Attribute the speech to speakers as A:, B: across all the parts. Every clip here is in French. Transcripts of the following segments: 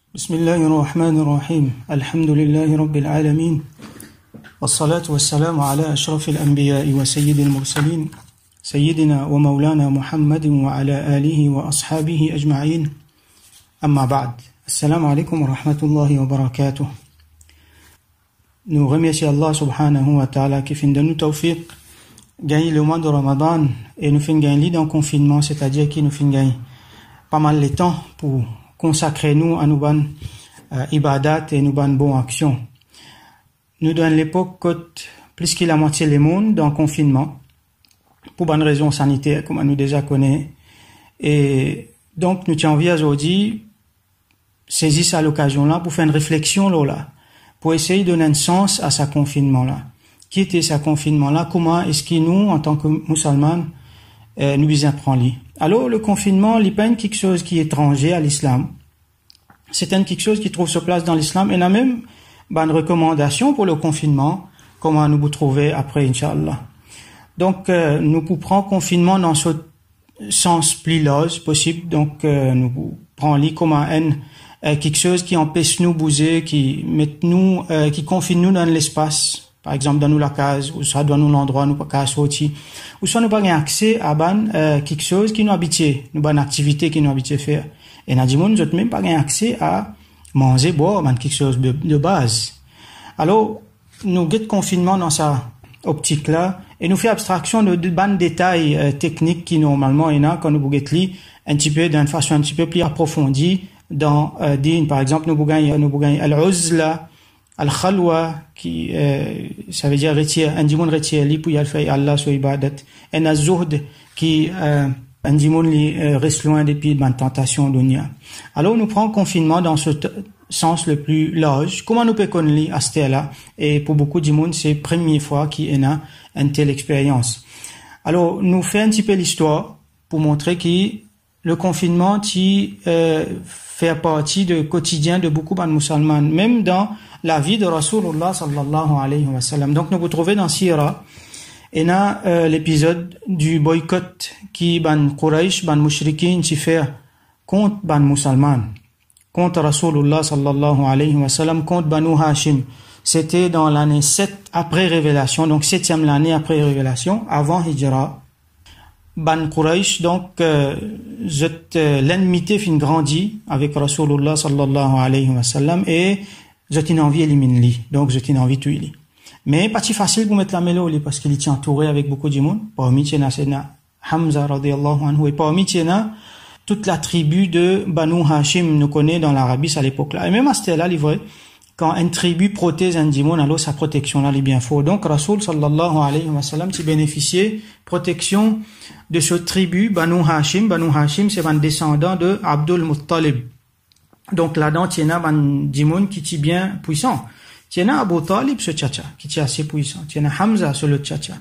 A: بسم الله الرحمن الرحيم الحمد لله رب العالمين والصلاة والسلام على أشرف الأنبياء وسيد المرسلين سيدنا ومولانا محمد وعلى آله وأصحابه أجمعين أما بعد السلام عليكم ورحمة الله وبركاته. Nous remercions Allah subhanahu wa ta'ala qui fait de nous tawfiq gagner le mois de Ramadan et nous fait gagner dans le confinement, c'est-à-dire qu'il nous fait gagner pas mal de temps pour consacrer nous à nos bonnes ibadat et nos bonnes actions. Nous dans l'époque plus que la moitié du monde dans le confinement pour bonnes raisons sanitaires comme nous déjà connaissons, et donc nous tiens envie aujourd'hui saisir ça l'occasion là pour faire une réflexion là pour essayer de donner un sens à ce confinement là. Qui était ce confinement là? Comment est-ce que nous en tant que musulmans nous bien prendre lui? Alors le confinement, il n'est pas quelque chose qui est étranger à l'islam. C'est quelque chose qui trouve sa place dans l'islam. Et il y a même une recommandation pour le confinement, comment nous vous trouver après, Inch'Allah. Donc, nous prenons confinement dans ce sens plus large possible. Donc, nous prenons comme quelque chose qui empêche nous bouger, qui confine nous dans l'espace. Par exemple, dans nous la case, ou soit dans nous l'endroit, nous pas sortir, ou soit nous pas accès à quelque chose qui nous habitué, nous une activité qui nous habitué faire. Et nous disons, nous même pas accès à manger, boire, quelque chose de base. Alors, nous guette confinement dans sa optique là, et nous fait abstraction de détails techniques qui normalement est là quand nous guette un petit peu d'une façon un petit peu plus approfondie dans din. Par exemple, nous gagnons al-uzla, al-khalwa, qui ça veut dire retire un dimon retire li pour y faire Allah sur ibadat, et az-zuhd qui un dimon li reste loin depuis la tentation dunya. Alors nous prenons confinement dans ce sens le plus large. Comment nous peut connaître à ce là, et pour beaucoup de monde c'est première fois qu'il a une telle expérience. Alors nous fait un petit peu l'histoire pour montrer que le confinement qui fait partie du quotidien de beaucoup de musulmans, même dans la vie de Rasulullah sallallahu alayhi wa sallam. Donc nous vous trouvez dans Sira, et là l'épisode du boycott qui ban Quraysh, ban mushrikin qui fait contre ban musulmans, contre Rasulullah sallallahu alayhi wa sallam, contre Banu Hashim. C'était dans l'année 7 après révélation, donc 7e l'année après révélation, avant Hijra. Ban Quraysh, donc l'ennemité fin grandit avec Rasulullah sallallahu alayhi wa sallam, et j'ai une envie éliminer lui, donc j'ai une envie tuer lui. Mais pas si facile pour mettre la mélo lui, parce qu'il est entouré avec beaucoup de monde. Parmi tiena Hamza radiyallahu anhu, et parmi tiena toute la tribu de Banu Hashim nous connaît dans l'Arabie à l'époque là. Et même à ce là, il vrai quand une tribu protège un dimon, alors sa protection là est bien fort. Donc Rasul sallallahu alayhi wa sallam qui bénéficiait protection de cette tribu Banu Hashim. Banu Hashim c'est un descendant de Abdul Muttalib. Donc là-dedans, il y a un dimon qui est bien puissant. Il y a Abu Talib, ce tchatcha, qui est assez puissant. Il y a Hamza, ce le tchatcha.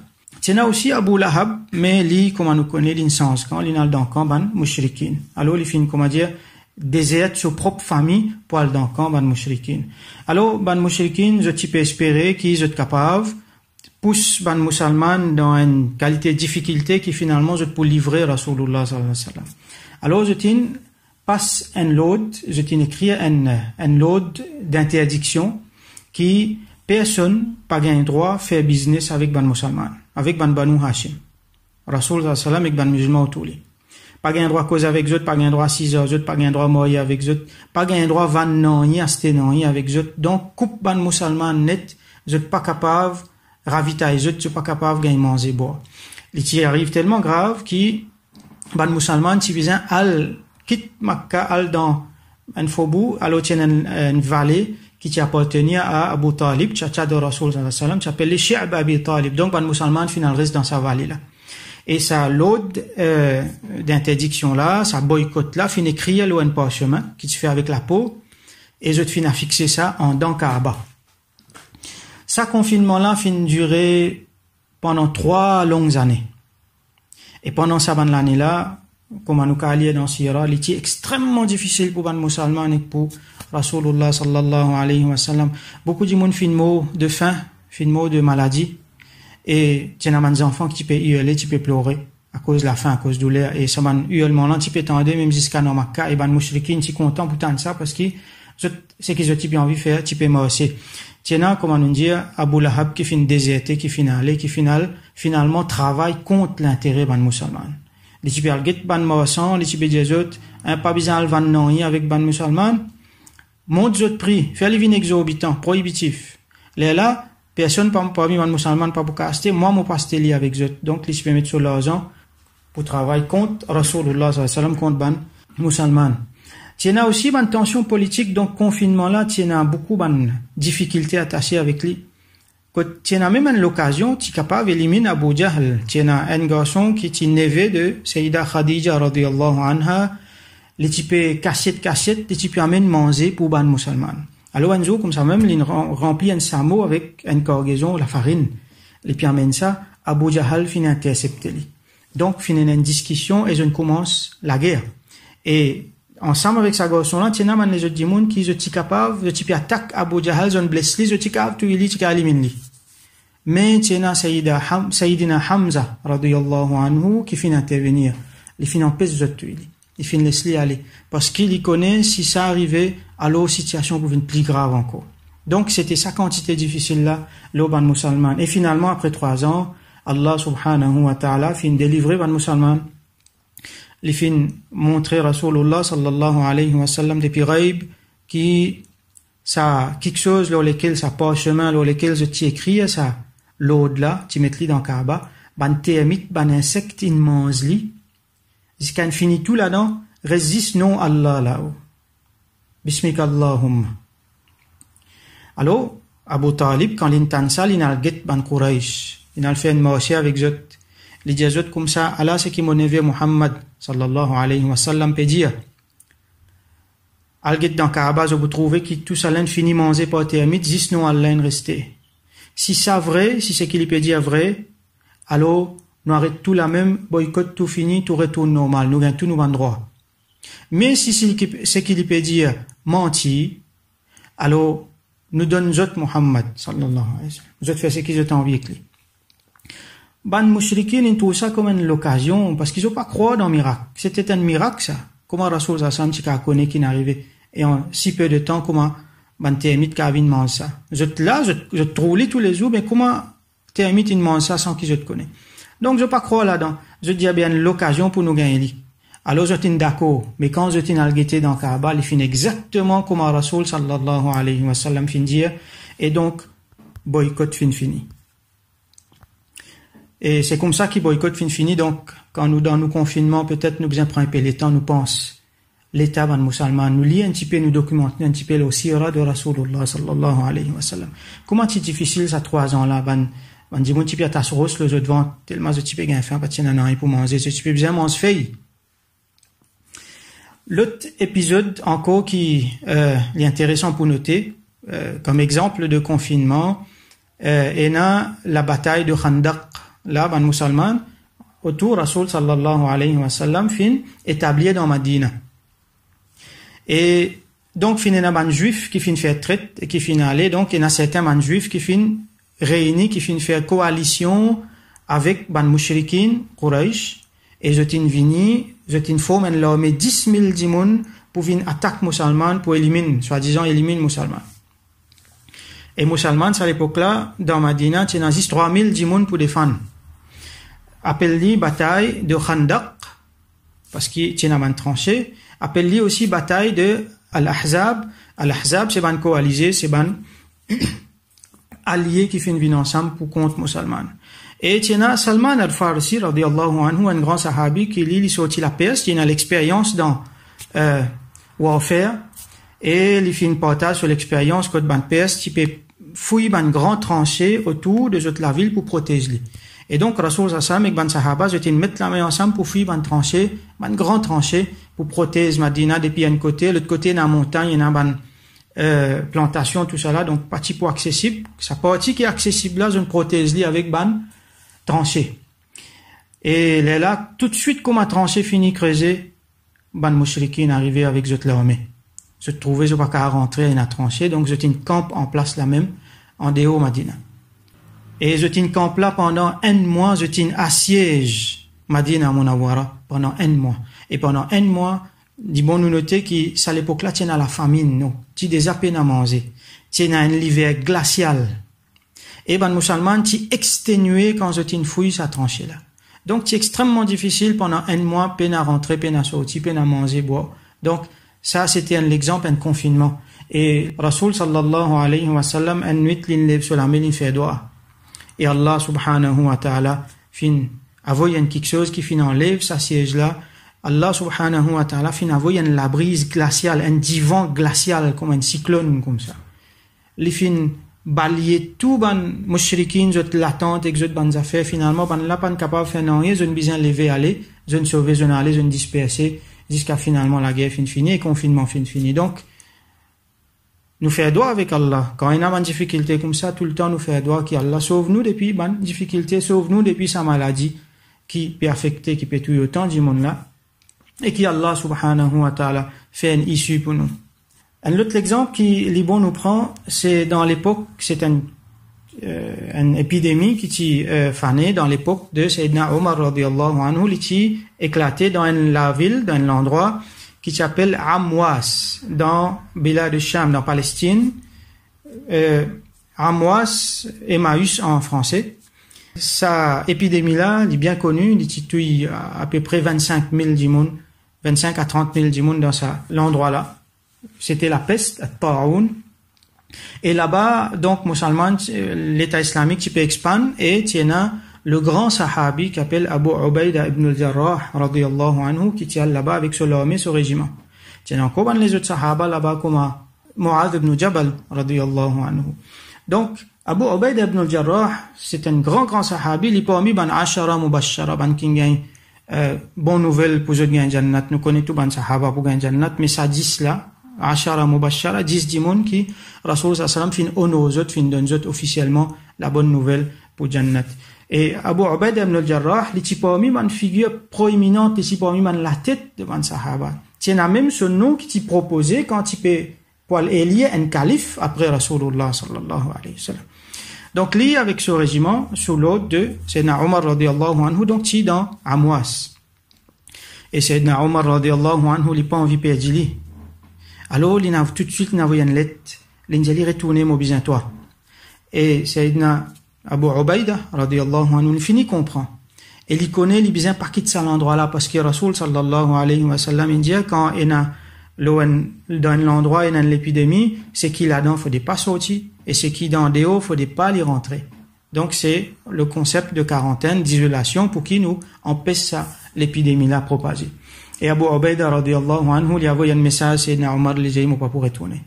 A: Il y a aussi Abu Lahab, mais lui, comme on nous connaît, l'insens, quand il est dans le camp, ban mushrikin. Alors, il finit, comment dire, déserte sa propre famille pour aller dans le camp, ban mushrikin. Alors, ban mushrikin, je peux espérer qu'ils sont capables, pousse ban musulman dans une qualité de difficulté qui finalement, je peux livrer Rasulullah sallallahu alayhi wa sallam. Alors, je passe un load, je t'ai écrit un load d'interdiction qui personne pas gain droit faire business avec ban musulman, avec ban Banu Hashim. Rasul sallallahu alayhi avec ban musulman autour lui. Pas gain droit cause avec eux, pas gain droit 6 heures, pas gain droit mourir avec eux, pas gain droit van non ni acheter non avec eux. Donc coupe ban musulman net, vous pas capable ravitailler, vous pas capable gagner manger boire. Il arrive tellement grave qui ban musulman si vient al quitte Makkah, al dans un faubourg, alors il y a une vallée qui appartenait à Abu Talib, tchatcha de Rasul sallallahu alayhi wa sallam, qui s'appelle le Shi'ab Abi Talib. Donc, ban musulman final reste dans sa vallée là. Et ça, l'ode d'interdiction là, ça boycott là, fin écrit à un parchemin qui se fait avec la peau, et je fin à fixer ça en dans Kaaba. Ça confinement là fin durer pendant 3 longues années. Et pendant cette année là, comme nous calons dans Sira, il était extrêmement difficile pour les musulmans et pour Rasulullah sallallahu alayhi wa sallam. Beaucoup de monde fin mot de faim, fin mot de maladie, et il y a des enfants qui peuvent hurler, qui peuvent pleurer à cause de la faim, à cause de douleur, et ça man hurlement là, qui peut tendre même jusqu'à Makka, et ban mushrikin qui content pour tant ça parce que c'est qu'ils ont type envie de faire, type marcher. Tiens, comment nous dire, Abu Lahab qui finit déserté, qui finalement travaille contre l'intérêt ban musulman. Les types alget ban marchand, les types des autres, pas besoin de van non avec ban musulman, monte autres prix, faire les vins exorbitants, prohibitifs. Là, personne parmi ban musulman pas pour caster, moi, mon pastel avec eux. Donc, les types mettent sur l'argent pour travailler contre Rasulullah sallallahu alayhi wa sallam, contre ban musulman. Tiens aussi ban tension politique, donc confinement là, tiens beaucoup ban difficultés attachées avec lui. Quand tiens même l'occasion, tu capable d'éliminer Abu Jahl. Tiens un garçon qui est neveu de Sayyida Khadija radiyallahu anha, les types cassette, les types amène manger pour ban musulman. Alors un jour comme ça même, il remplit un samo avec une cargaison la farine. Les puis amène ça, Abu Jahl finit intercepter lui. Donc finit une discussion et je commence la guerre. Et ensemble avec sa garçon là, tiens man les autres dimon qui je suis capable, je suis attaque Abu Jahl, je blesse lui, je suis capable tu il élimine lui. Mais tiens Sayyidina Hamza radiyallahu anhu qui finit intervenir, il finit empêcher je tu il finit laisser aller parce qu'il connaît si ça arrivait alors situation pouvait être plus grave encore. Donc c'était sa quantité difficile là l'oban musulman et finalement après 3 ans Allah subhanahu wa ta'ala finit délivrer ban musulman. Les fins montrer Rasulullah sallallahu alayhi wa sallam depuis Ghaib qui ça quelque chose dans lequel ça pas chemin dans lequel je t'y écris ça l'au-delà tu mets li dans Kaaba ban termite ban insecte in mange li jusqu'à fini tout là-dedans résiste non Allah là-haut bismika Allahumma. Alors Abu Talib quand l'intan ça il a get ban Quraish il a fait une marché avec eux les diazot comme ça Allah c'est qui mon neveu Muhammad sallallahu alayhi wa sallam peut dire al get dans Kaaba je vous trouver qui tout ça l'un fini manger par termite juste non Allah resté si ça vrai si c'est qu'il peut dire vrai alors nous arrête tout la même boycott tout fini tout retourne normal nous gagne tout nous ban droit mais si c'est qu'il peut dire menti alors nous donne zot Muhammad sallallahu alayhi wa sallam zot fait ce qu'ils ont envie avec lui. Ban mushrikin ils trouvent ça comme une occasion parce qu'ils ont pas croire dans le miracle. C'était un miracle ça. Comment Rasul sallam qui connaît qui n'arrivait et en si peu de temps comment ban termite qui vient manger ça. Je trouve tous les jours mais comment termite il mange ça sans qu'ils je te connais. Donc je pas croire là-dedans. Je dis bien l'occasion pour nous gagner. Alors je suis d'accord mais quand je suis algueté dans Kaaba il finit exactement comme Rasul sallallahu alayhi wa sallam fin dire et donc boycott fini. Et c'est comme ça qu'il boycotte fini. Donc, quand nous, dans nos confinements, peut-être nous besoin prendre un peu le temps, nous pense, l'état ban musulman, nous lit un petit peu, nous documenter un petit peu le sira de Rasulullah sallallahu alayhi wa sallam. Comment c'est difficile, ça, 3 ans là, ban dit, mon petit peu à ta sauce, le jeu de vent, tellement ce petit peu gain faim, pas tiens, non, pour manger, ce petit peu besoin manger feuille. L'autre épisode, encore, qui, est intéressant pour noter, comme exemple de confinement, est la bataille de Khandaq. Là, ban musulman, autour Rasul sallallahu alayhi wa sallam, fin établi dans Madina. Et donc, fin na ban juif qui fin faire traite et qui fin aller, donc, il y a certains ban juifs qui fin réunis, qui fin faire coalition avec ban mushrikin, Quraish, et je t'in vini, je t'in forme en l'armée 10 000 dimoun pour venir attaquer musulman, pour éliminer, soi-disant éliminer musulman. Et musulman, à l'époque-là, dans Madina, il y a 3 000 dimoun pour défendre. Appelle-li bataille de Khandaq, parce qu'il y a une tranchée. Appelle-li aussi bataille de Al-Ahzab. Al-Ahzab, c'est ban coalisé, c'est ban allié qui fait une vie ensemble pour contre musulman. Et il y a Salman al-Farsi, radiyallahu anhu, un grand sahabi qui lit, il sortit la Perse, il a l'expérience dans warfare, et il fait une partage sur l'expérience contre ban Perse, qui peut fouiller ban grand tranchée autour de la ville pour protéger lui. Et donc, Rasul sallam et ban sahaba, j'étais mettre la main ensemble pour fuir ban tranchée, ban grand tranchée, pour protéger Madina depuis un côté, l'autre côté, dans la montagne, il y a ban, plantation, tout ça là, donc, partie pour accessible. Sa partie qui est accessible là, je ne protège lui avec ban tranchée. Et là, tout de suite, comme la tranchée finit creusée, ban mushrikin arrivé avec zot l'armée. Je trouvais, je pas qu'à rentrer dans la tranchée, donc j'étais une camp en place là même, en dehors Madina. Et je t'in camp là pendant 1 mois, je t'in assiège Madina Munawwara pendant 1 mois. Et pendant 1 mois, dit bon nous noter que ça l'époque là tient à la famine non ti des à peine à manger tient à un hiver glacial et ben musulman ti exténué quand je t'in fouille sa tranchée là donc c'est extrêmement difficile pendant un mois peine à rentrer peine à sortir peine à manger boire donc ça c'était un exemple un confinement et Rasoul sallallahu alayhi wa sallam une nuit l'in sur la mine fait doigt et Allah subhanahu wa ta'ala fin avoye quelque chose qui fin enlève sa siège là Allah subhanahu wa ta'ala fin avoye la brise glaciale un divan glacial comme un cyclone comme ça les fin balayer tout ban mushrikin zot l'attente et zot ban affaires finalement ban la pas capable faire non rien zone bien lever aller zone sauver zone aller zone disperser jusqu'à finalement la guerre fin finie et confinement fin fini donc nous faire doigt avec Allah quand il y a une difficulté comme ça tout le temps nous faire doigt qu'Allah sauve nous depuis ban difficulté sauve nous depuis sa maladie qui peut affecter qui peut tuer autant du monde là et qui Allah subhanahu wa ta'ala fait une issue pour nous. Un autre exemple qui Liban nous prend, c'est dans l'époque, c'est une épidémie qui est fanée dans l'époque de Sayyidina Omar radiyallahu anhu, qui éclaté dans la ville, dans l'endroit qui s'appelle Amwas, dans Bilad al-Sham, dans Palestine. Amwas, Emmaüs en français. Sa épidémie-là, elle est bien connue, il y a à peu près 25 000 djimoun, 25 à 30 000 djimoun dans l'endroit-là. C'était la peste, At-Ta'oun. Et là-bas, donc, musulman, l'État islamique, tu peux expandre, et tu as le grand sahabi qui s'appelle Abu Ubaida ibn al-Jarrah, radiyallahu anhu, qui tient là-bas avec son armée, son régiment. Tu as encore les autres sahaba là-bas, comme Mu'adh ibn Jabal, radiyallahu anhu. Donc, Abu Ubaida ibn al-Jarrah, c'est un grand sahabi, il est parmi ban ashara mubashara, ban qui gagne, bonne nouvelle pour gagner jannat. Nous connaissons tout ban sahaba pour gagner jannat, mais ça 10 là, ashara mubashara, 10 dimon qui, Rasoul sallam fin honor aux autres, fin donne aux autres officiellement la bonne nouvelle pour jannat. Et Abu Ubaida ibn al-Jarrah, il est parmi ban figure proéminente, il est parmi ban la tête de ban sahaba. Tiens même ce nom qui t'y proposé quand il peut, pour élire un calife après Rasulullah sallallahu alayhi wa sallam. Donc, lui, avec ce régiment, sous l'ordre de Sayyidina Omar radiyallahu anhu, donc, il est dans Amwas. Et Sayyidina Omar radiyallahu anhu, il n'a pas envie de perdre lui. Alors, il a tout de suite envoyé une lettre, il a retourné mon besoin toi. Et Sayyidina Abu Ubaida radiyallahu anhu, il finit comprend. Et il connaît les besoins par qui de cet endroit-là, parce que Rasoul sallallahu alayhi wa sallam, il dit, quand il y a dans l'endroit il y a l'épidémie, c'est qui là-dedans, faut des pas sortir, et c'est qui dans des hauts, faut des pas y rentrer. Donc c'est le concept de quarantaine, d'isolation, pour qui nous empêche ça, l'épidémie-là propager. Et Abu Ubaida radiyallahu anhu, il y avait un message, c'est Omar les pas pour retourner.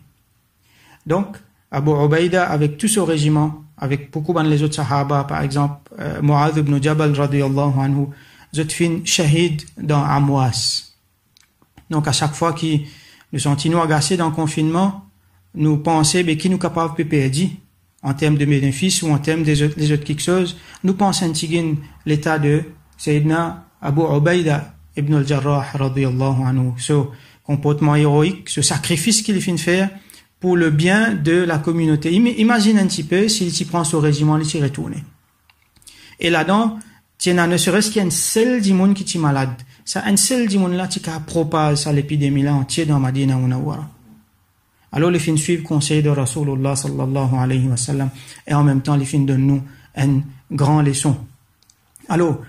A: Donc, Abu Ubaida, avec tout ce régiment, avec beaucoup les autres sahaba, par exemple, Mu'adh ibn Jabal radiyallahu anhu, zot fin shahid dans Amwas. Donc, à chaque fois qu'ils nous sentions agacés dans le confinement, nous pensons, qui nous capables de perdre, en termes de bénéfices ou en termes des autres quelque chose, nous pensons que l'état de Sayyidina Abu Ubaida ibn al-Jarrah radiyallahu anhu, ce comportement héroïque, ce sacrifice qu'il vient faire pour le bien de la communauté. Imagine un petit peu s'il s'y prend ce régiment, il s'y retourne. Et là-dedans, il ne serait-ce qu'un seul dimoun qui est malade. Ça, un seul dimoun là, qui propage ça l'épidémie là entière dans Madina Munawwara. Alors, les fins suivent le conseil de Rasulullah sallallahu alayhi wa sallam, et en même temps, les fins donnent nous une grande leçon. Alors,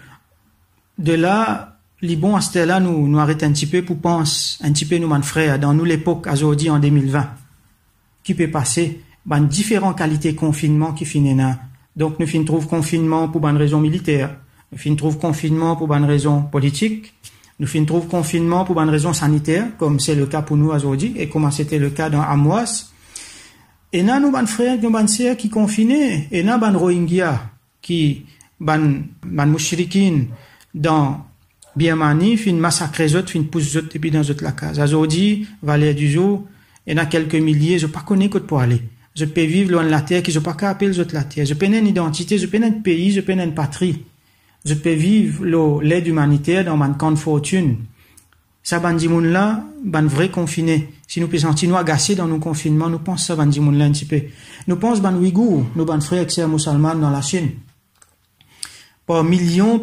A: de là, les bons à ce là nous arrêtent un petit peu pour penser, un petit peu nous, mon frère, dans nous l'époque, aujourd'hui, en 2020, qui peut passer, différentes qualités de confinement qui finissent là. Donc, nous fin trouve confinement pour une raison militaire, nous fin trouve confinement pour une raison politique, nous fin trouve confinement pour une raison sanitaire, comme c'est le cas pour nous aujourd'hui, et comme c'était le cas dans Amwas. Et là, nous, frères, nous, sœurs qui confinés, et là, Rohingya, qui, mouchrikin, dans Birmanie, fin massacrer les autres, fin pousse les autres, et puis dans les autres la case. Aujourd'hui, Valais du Jour, il y en a quelques milliers, je ne sais pas connaître côté pour aller. Je peux vivre loin de la terre, que je ne peux pas appeler les autres la terre. Je peux une identité, je peux un pays, je peux une patrie. Je peux vivre l'aide humanitaire dans mon camp de fortune. Ça, bandimoun là, vrai confiné. Si nous pouvons nous agacer dans nos confinements, nous pensons ça, bandimoun là un petit peu. Nous pensons, Ouïghour, nos frères, que c'est musulmans dans la Chine. Par millions,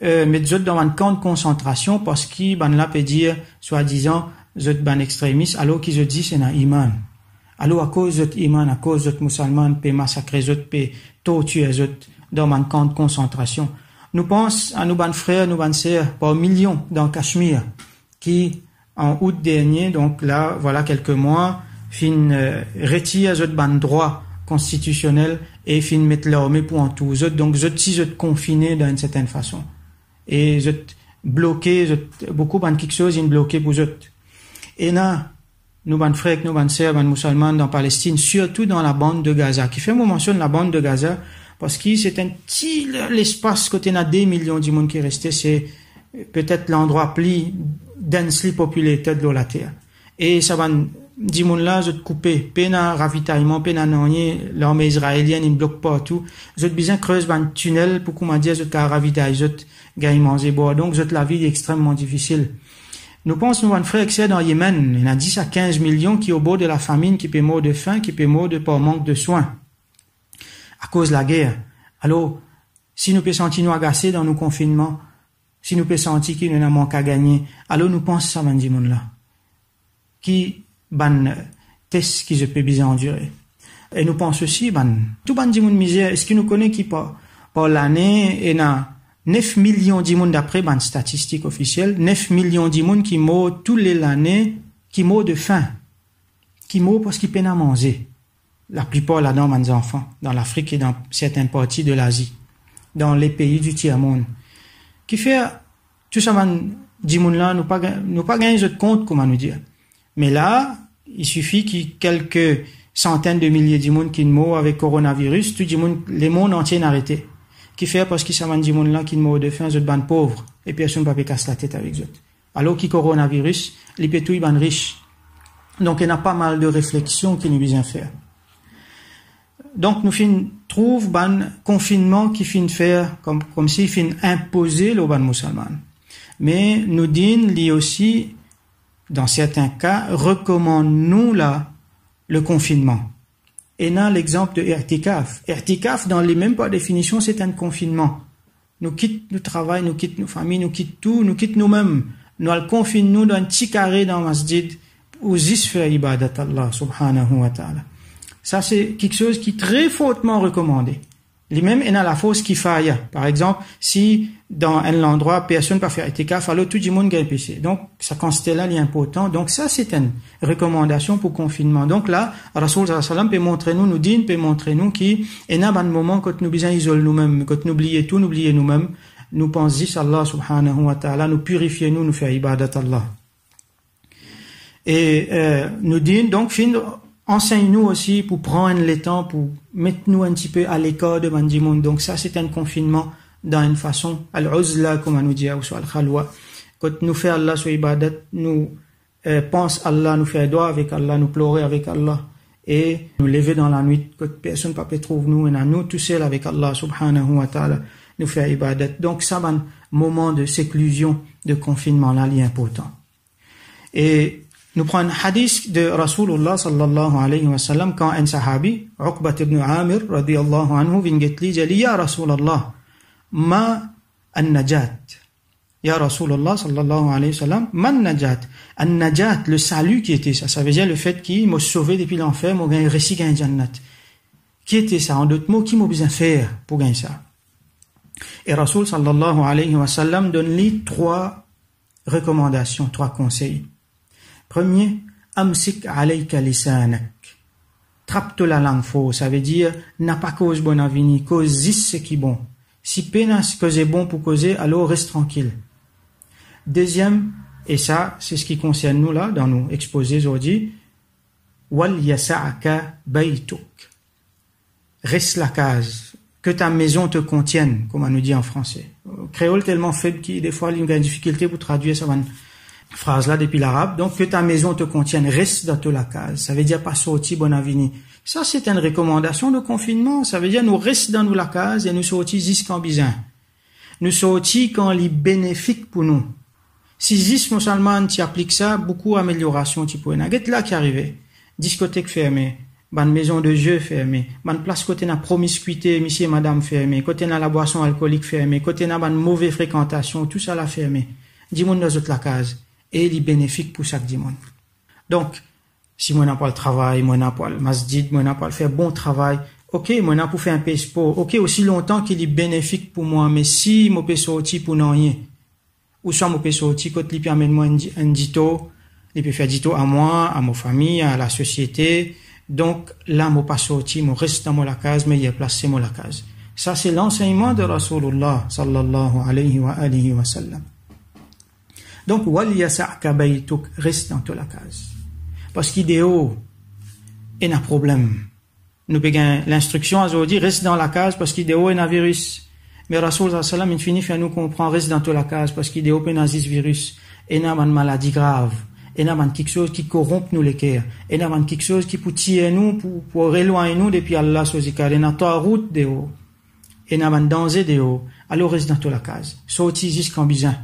A: mettre zot dans un camp de concentration parce qu'ils ban là peut dire soi-disant zot ban extrémiste alors qu'ils zot dit c'est un iman. Alors à cause zot iman, à cause zot musulman peut massacrer zot peut torturer zot dans un camp de concentration. Nous pensons à nos ban frères, nos ban sœurs par millions dans Cachemire qui en août dernier, donc là voilà quelques mois, retire zot ban droit constitutionnel et fin mettre l'armée pour en tout zot, donc zot si zot confiné d'une certaine façon et zot bloqué zot beaucoup ban quelque chose in bloqué pour zot et là nous ban frères nous ban sœurs ban musulmans dans Palestine, surtout dans la bande de Gaza qui fait mention de la bande de Gaza parce que c'est un petit l'espace côté na des millions de monde qui est resté, c'est peut-être l'endroit plus densely populated de la terre et ça va dis moun là zot coupé peine à ravitaillement peine à rien l'armée israélienne il bloque pas tout zot besoin creuse ban tunnel pour comment dire zot ka ravitailler zot gagne manger boire donc zot la vie est extrêmement difficile. Nous pensons nous un frère qui c'est dans Yémen, il y a 10 à 15 millions qui au bord de la famine, qui peut mort de faim, qui peut mort de par manque de soins à cause de la guerre. Alors si nous peut sentir nous agacés dans nos confinements, si nous peut sentir qu'il nous a manque à gagner, alors nous pensons ça ban di moun là qui ban test qui je peux bien endurer. Et nous pensons aussi tout ban di moun misère, est-ce que nous connaît qui par l'année et na 9 millions de monde d'après ban statistique officielle, 9 millions de monde qui meurent tous les années, qui meurent de faim, qui meurent parce qu'ils peinent à manger. La plupart là-dedans ban enfants dans l'Afrique et dans certaines parties de l'Asie, dans les pays du tiers-monde. Qui fait tout ça ban di moun là nous pas gagner de compte comment nous dire. Mais là, il suffit qu'il y ait quelques centaines de milliers de monde qui meurent avec coronavirus, tout le monde, les mondes entiers n'arrêtent. Qui fait parce qu'ils savent des monde là qui meurent de faim, zot ban pauvres, et personne ne peut pas casser la tête avec eux. Alors qu'il coronavirus, les pétouilles ban riches. Donc il y a pas mal de réflexions qui nous besoin faire. Donc nous trouve ban confinement qui fin faire comme si fin imposer le ban musulman. Mais nous disons lui aussi dans certains cas, recommande-nous là le confinement. Et là, l'exemple de I'tikaf. I'tikaf, dans les mêmes pas définitions, c'est un confinement. Nous quittons nos travail, nous quittons nos familles, nous quittons tout, nous quittons nous-mêmes. Nous allons confiner nous dans un petit carré dans le masjid où zis fait ibadat Allah subhanahu wa ta'ala. Ça, c'est quelque chose qui est très fortement recommandé. Les mêmes, il y a la fausse kifaya. Par exemple, si dans un endroit, personne ne peut faire itikaf, alors tout le monde gagne PC. Donc, ça constate là, l'important. Donc, ça, c'est une recommandation pour confinement. Donc là, Rasoul sallallahu alayhi wa sallam peut montrer nous dit, peut montrer nous qu'il y a un moment quand nous besoin isoler nous-mêmes, quand nous oublions tout, nous oublions nous-mêmes, nous pensons Allah subhanahu wa ta'ala, nous purifier nous faire ibadat Allah. Et, nous dit, donc, enseigne-nous aussi pour prendre le temps, pour mettre nous un petit peu à l'écart de Mandimoun. Donc ça, c'est un confinement dans une façon, al-uzla, comme on nous dit, ou soit al-khalwa. Quand nous faisons Allah sur ibadat, nous pense Allah, nous faisons doigt avec Allah, nous pleurer avec Allah, et nous lever dans la nuit, quand personne ne peut trouver nous, et nous tout seul avec Allah, subhanahu wa ta'ala, nous faire ibadat. Donc ça, un moment de séclusion, de confinement là, il est important. Et nous prenons un hadith de Rasulullah sallallahu alayhi wa sallam quand un sahabi, Uqbat ibn Amir radiyallahu anhu, vient dire Ya Rasulallah, ma an-najat. Ya Rasulallah sallallahu alayhi wa sallam, ma an-najat. An-najat, le salut qui était ça, ça veut dire le fait qu'il m'a sauvé depuis l'enfer, m'a gagné récit gagné jannat. Qui était ça? En d'autres mots, qui m'a besoin faire pour gagner ça? Et Rasul sallallahu alayhi wa sallam donne-lui 3 recommandations, 3 conseils. Premier, amsik alayka lisanak. Trappe-toi la langue fausse, ça veut dire, n'a pas cause bonne à venir, cause zis ce qui est bon. Si pénas cause est bon pour causer, alors reste tranquille. Deuxième, et ça, c'est ce qui concerne nous là, dans nos exposés aujourd'hui, wal yasa'aka baytuk. Reste la case. Que ta maison te contienne, comme on nous dit en français. Créole tellement faible qu'il, des fois, il y a une difficulté pour traduire ça, phrase là depuis l'arabe. Donc que ta maison te contienne, reste dans la case. Ça veut dire pas sortir bon avenir. Ça c'est une recommandation de confinement. Ça veut dire nous restons dans la case et nous sortir jusqu'en bizarre. Nous sortir quand il est bénéfique pour nous. Si zis musulman tu appliques ça, beaucoup d'améliorations tu pourrais. Get là qui arrivait. Discothèque fermée, ban maison de jeu fermé, ban place côté na promiscuité, monsieur et madame fermé, côté na la boisson alcoolique fermé, côté na ban mauvaise fréquentation, tout ça la fermé. Dis moun dans toute la case. Et il est bénéfique pour chaque dimon. Donc, si moi n'a pas le travail, moi n'a pas le masjid, moi n'a pas le faire bon travail, ok, moi n'a pas faire un peu sport, ok, aussi longtemps qu'il est bénéfique pour moi, mais si moi peux sortir pour non rien, ou soit moi peux sortir, quand il peut amener moi un dito, il peut faire dito à moi, à ma famille, à la société, donc là, moi pas sortir, moi reste dans la case, mais il est placé dans la case. Ça, c'est l'enseignement de Rasulullah, sallallahu alayhi wa sallam. Donc, wal yasa'ka baytuk, reste dans la case. Parce qu'idéo, il y a un problème. Nous payons l'instruction à Zodi, reste dans la case parce qu'idéo, il y a un virus. Mais Rasul sallam, il finit faire nous comprendre, reste dans la case parce qu'idéo, il y a un virus. Il y a une maladie grave. Il y a quelque chose qui corrompt nous les cœurs. Il y a quelque chose qui peut tirer nous, pour éloigner nous depuis Allah, il y a une route de haut. Il y a un danger de haut. Alors, reste dans la case. Sorti jusqu'en bizarre.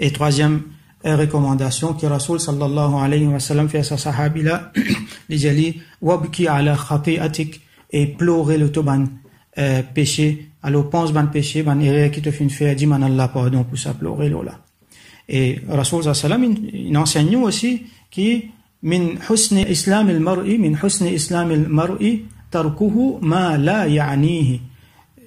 A: Et troisième recommandation que Rasul sallallahu alayhi wa sallam fait à sa sahabi là, il dit wabki ala khati'atik et pleurer le toban péché, alors pense ban péché, ban erreur qui te fait faire, dit man Allah pardon pour ça pleurer là. Et Rasul sallallahu alayhi wa sallam il enseigne aussi qui min husni islam al-mar'i tarkuhu ma la ya'nihi.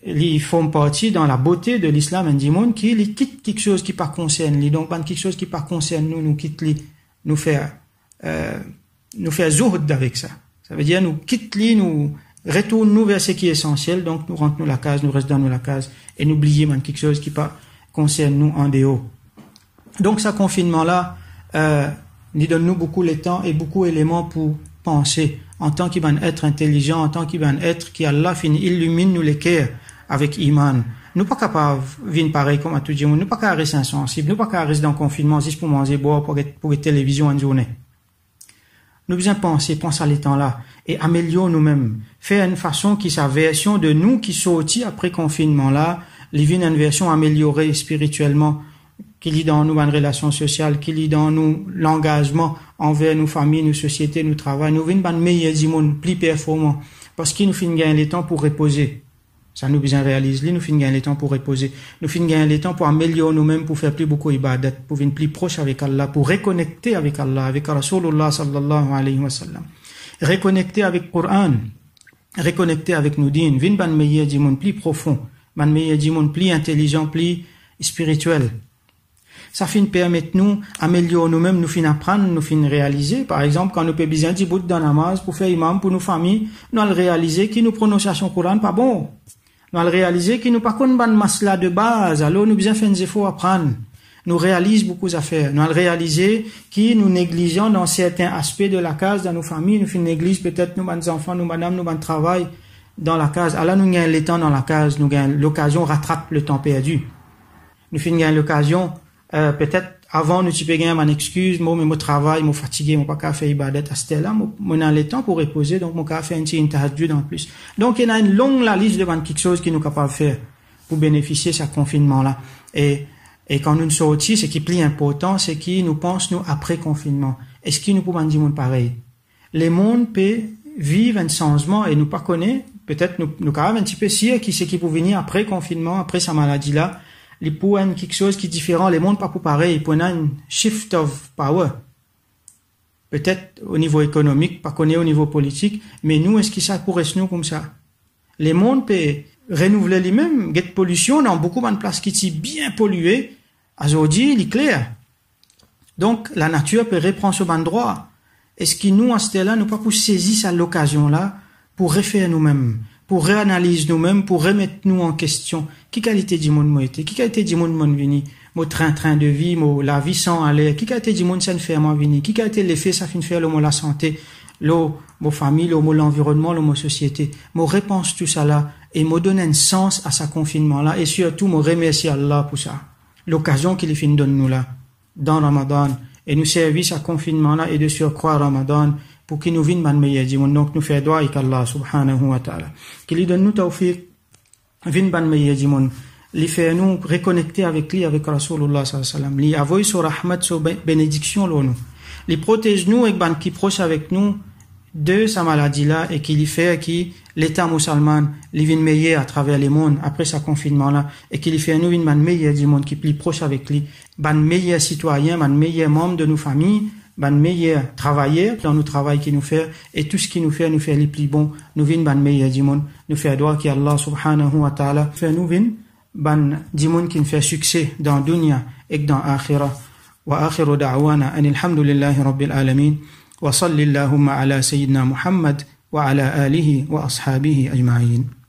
A: Ils font partie dans la beauté de l'islam indimoun qui les quitte quelque chose qui pas concerne lui, donc quelque chose qui pas concerne nous quitte lui, nous faire zuhd avec ça. Ça veut dire nous quitte lui, nous retourne nous vers ce qui est essentiel, donc nous rentre nous la case, nous reste dans nous la case et n'oubliez quelque chose qui pas concerne nous en dehors. Donc ce confinement là nous donne nous beaucoup de temps et beaucoup d'éléments pour penser en tant qu'il va être intelligent, en tant qu'il va être qui Allah illumine nous les cœurs avec iman. Nous pas capables de vivre pareil comme à tout le monde. Nous pas capables de rester insensibles. Nous pas capables de rester dans le confinement juste pour manger, boire, pour la télévision en journée. Nous besoin penser à les temps là et améliorer nous-mêmes. Faire une façon qui sa version de nous qui sortit après confinement là, les vivre une version améliorée spirituellement, qui lit dans nous une relation sociale, qui lit dans nous l'engagement envers nos familles, nos sociétés, nos travail. Nous venons meilleur du monde, plus performant. Parce qu'il nous fait gagner le temps pour reposer. Ça nous besoin réaliser, nous finissons gagner le temps pour reposer. Nous finissons gagner le temps pour améliorer nous-mêmes, pour faire plus beaucoup ibadat, pour venir plus proche avec Allah, pour reconnecter avec Allah, avec Rasulullah sallallahu alayhi wa sallam. Reconnecter avec le Coran, reconnecter avec nos dînes, venir ban meilleur du monde plus profond, ban meilleur du monde plus intelligent, plus spirituel. Ça finit permettre nous améliorer nous-mêmes, nous finissons apprendre, nous finissons réaliser. Par exemple, quand nous peut besoin d'y bout dans la namaz pour faire imam pour nos familles, nous allons réaliser que nos prononciations Coran pas bon. Nous allons réaliser que nous pas qu'on ban masla de base, alors nous besoin faire des efforts à apprendre. Nous réalisons beaucoup d'affaires. Nous allons réaliser que nous négligeons dans certains aspects de la case dans nos familles, nous finissons négliger peut-être nos enfants, nos madames, nos travail dans la case. Alors nous gagnons le temps dans la case, nous gagnons l'occasion rattrape le temps perdu. Nous finissons gagner l'occasion peut-être avant nous tu peux gagner mon excuse moi mais mon travail moi fatigué moi pas qu'à faire ibadat à cette là moi dans le temps pour reposer donc moi qu'à faire un petit tahajjud en plus donc il y a une longue la liste de quelque chose qui nous capable de faire pour bénéficier de ce confinement là et quand nous sortis ce qui est plus important c'est qui nous pense nous après confinement est-ce qu'il nous pouvons dire pareil les mondes peut vivre un changement et nous pas connaît peut-être nous quand même un petit peu si qui c'est qui peut venir après confinement après sa maladie là les points quelque chose qui est différent, les mondes pas pour pareil, pour un shift of power. Peut-être au niveau économique, pas connaît au niveau politique, mais nous, est-ce que ça pourrait se nous comme ça? Les mondes peuvent renouveler les-mêmes, get pollution dans beaucoup de places qui sont bien polluées, aujourd'hui, il est clair. Donc, la nature peut reprendre ce endroit. Est-ce que nous, à ce là nous pas pour saisir cette l'occasion-là, pour refaire nous-mêmes, pour réanalyser nous-mêmes, pour remettre nous en question. Qui qualité du monde moi été? Qui qualité du monde moi vini? Mon train de vie, la vie sans aller. Qui qualité du monde ça ne fait moi vini? Qui qualité l'effet ça fin faire le mot la santé, mon famille, le mot l'environnement, le mot société. Mon réponse tout ça là et me donne un sens à ce confinement là et surtout me remercier Allah pour ça. L'occasion qu'il fin donne nous là dans Ramadan et nous servir ce confinement là et de surcroît Ramadan pour qu'il nous vienne man meilleur du monde. Donc nous faire doigt avec Allah subhanahu wa ta'ala. Qu'il donne nous tawfiq vin ban meilleur du monde, li fait nous reconnecter avec lui, avec Rasulullah sallallahu alayhi wa sallam, li avoy sur rahmat, sur bénédiction, nous, li protège nous, et ban qui proche avec nous, de sa maladie-là et qui lui fait que l'État musulman lui vient meilleur à travers le monde après ce confinement-là et qui lui fait nous une meilleure du monde qui est plus proche avec lui, ban meilleur citoyen, ban meilleur membre de nos familles, ban meilleur travailleur dans nos travail qui nous fait et tout ce qui nous fait les plus bons, nous vient ban meilleur du monde, nous fait droit que Allah subhanahu wa ta'ala fait nous vient ban du monde qui nous fait succès dans dunya et dans akhirah. Wa akhiru da'wana anil hamdulillahi rabbil alamin. وصل اللهم على سيدنا محمد وعلى آله وأصحابه أجمعين.